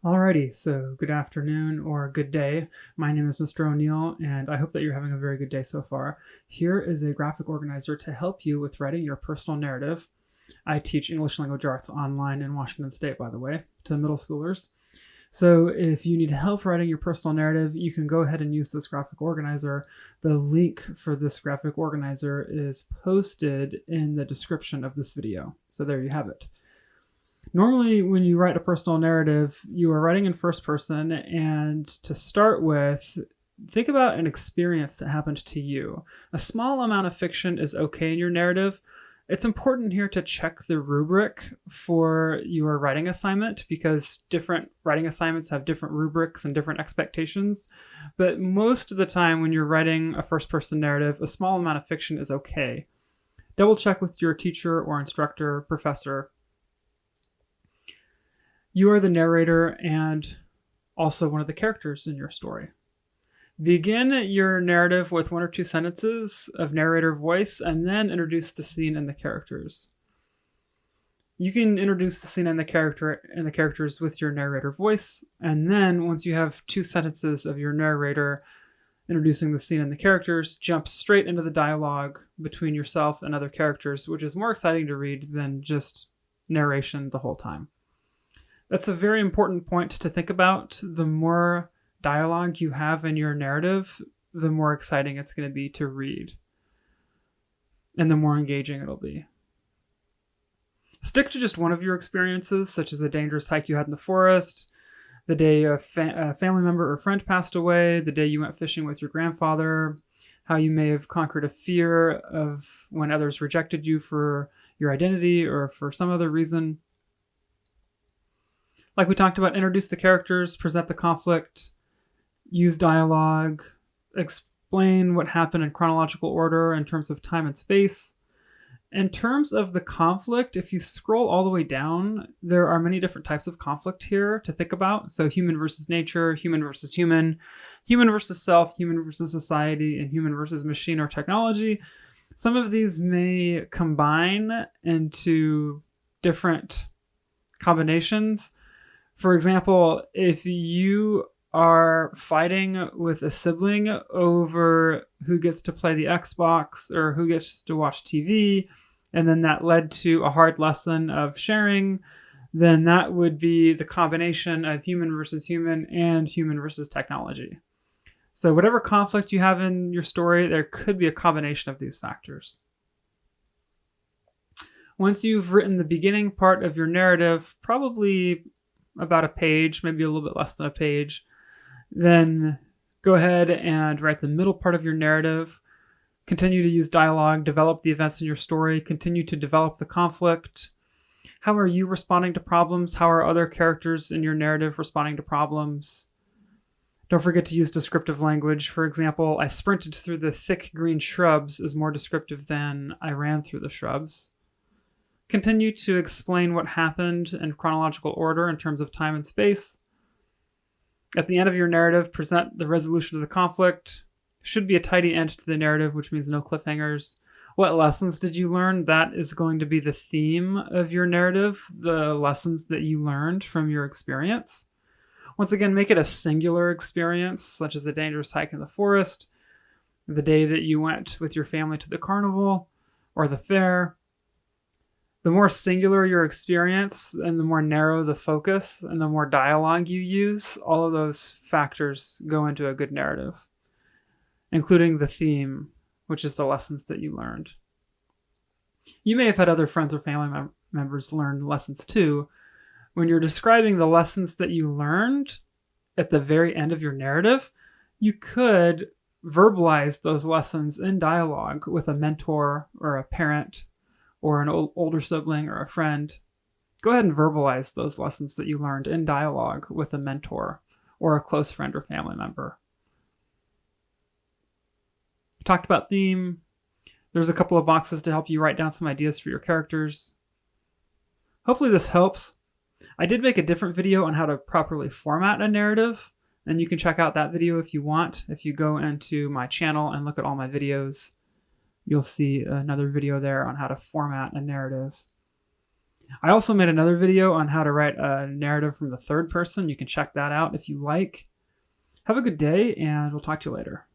Alrighty, so good afternoon or good day. My name is Mr. O'Neill, and I hope that you're having a very good day so far. Here is a graphic organizer to help you with writing your personal narrative. I teach English language arts online in Washington State, by the way, to middle schoolers. So if you need help writing your personal narrative, you can go ahead and use this graphic organizer. The link for this graphic organizer is posted in the description of this video. So there you have it. Normally, when you write a personal narrative, you are writing in first person, and to start with, think about an experience that happened to you. A small amount of fiction is okay in your narrative. It's important here to check the rubric for your writing assignment because different writing assignments have different rubrics and different expectations. But most of the time when you're writing a first-person narrative, a small amount of fiction is okay. Double check with your teacher or instructor, professor. You are the narrator and also one of the characters in your story. Begin your narrative with one or two sentences of narrator voice and then introduce the scene and the characters. You can introduce the scene and the characters with your narrator voice, and then once you have two sentences of your narrator introducing the scene and the characters, jump straight into the dialogue between yourself and other characters, which is more exciting to read than just narration the whole time. That's a very important point to think about. The more dialogue you have in your narrative, the more exciting it's going to be to read. And the more engaging it'll be. Stick to just one of your experiences, such as a dangerous hike you had in the forest, the day a family member or friend passed away, the day you went fishing with your grandfather, how you may have conquered a fear of when others rejected you for your identity or for some other reason. Like we talked about, introduce the characters, present the conflict, use dialogue, explain what happened in chronological order in terms of time and space. In terms of the conflict, if you scroll all the way down, there are many different types of conflict here to think about. So human versus nature, human versus human, human versus self, human versus society, and human versus machine or technology. Some of these may combine into different combinations. For example, if you are fighting with a sibling over who gets to play the Xbox or who gets to watch TV, and then that led to a hard lesson of sharing, then that would be the combination of human versus human and human versus technology. So whatever conflict you have in your story, there could be a combination of these factors. Once you've written the beginning part of your narrative, probably about a page, maybe a little bit less than a page, then go ahead and write the middle part of your narrative. Continue to use dialogue, develop the events in your story, continue to develop the conflict. How are you responding to problems? How are other characters in your narrative responding to problems? Don't forget to use descriptive language. For example, I sprinted through the thick green shrubs is more descriptive than I ran through the shrubs. Continue to explain what happened in chronological order in terms of time and space. At the end of your narrative, present the resolution of the conflict. Should be a tidy end to the narrative, which means no cliffhangers. What lessons did you learn? That is going to be the theme of your narrative, the lessons that you learned from your experience. Once again, make it a singular experience, such as a dangerous hike in the forest, the day that you went with your family to the carnival or the fair. The more singular your experience and the more narrow the focus and the more dialogue you use, all of those factors go into a good narrative, including the theme, which is the lessons that you learned. You may have had other friends or family members learn lessons too. When you're describing the lessons that you learned at the very end of your narrative, you could verbalize those lessons in dialogue with a mentor or a parent or an older sibling or a friend. Go ahead and verbalize those lessons that you learned in dialogue with a mentor or a close friend or family member. We talked about theme. There's a couple of boxes to help you write down some ideas for your characters. Hopefully this helps. I did make a different video on how to properly format a narrative, and you can check out that video if you want. If you go into my channel and look at all my videos, you'll see another video there on how to format a narrative. I also made another video on how to write a narrative from the third person. You can check that out if you like. Have a good day, and we'll talk to you later.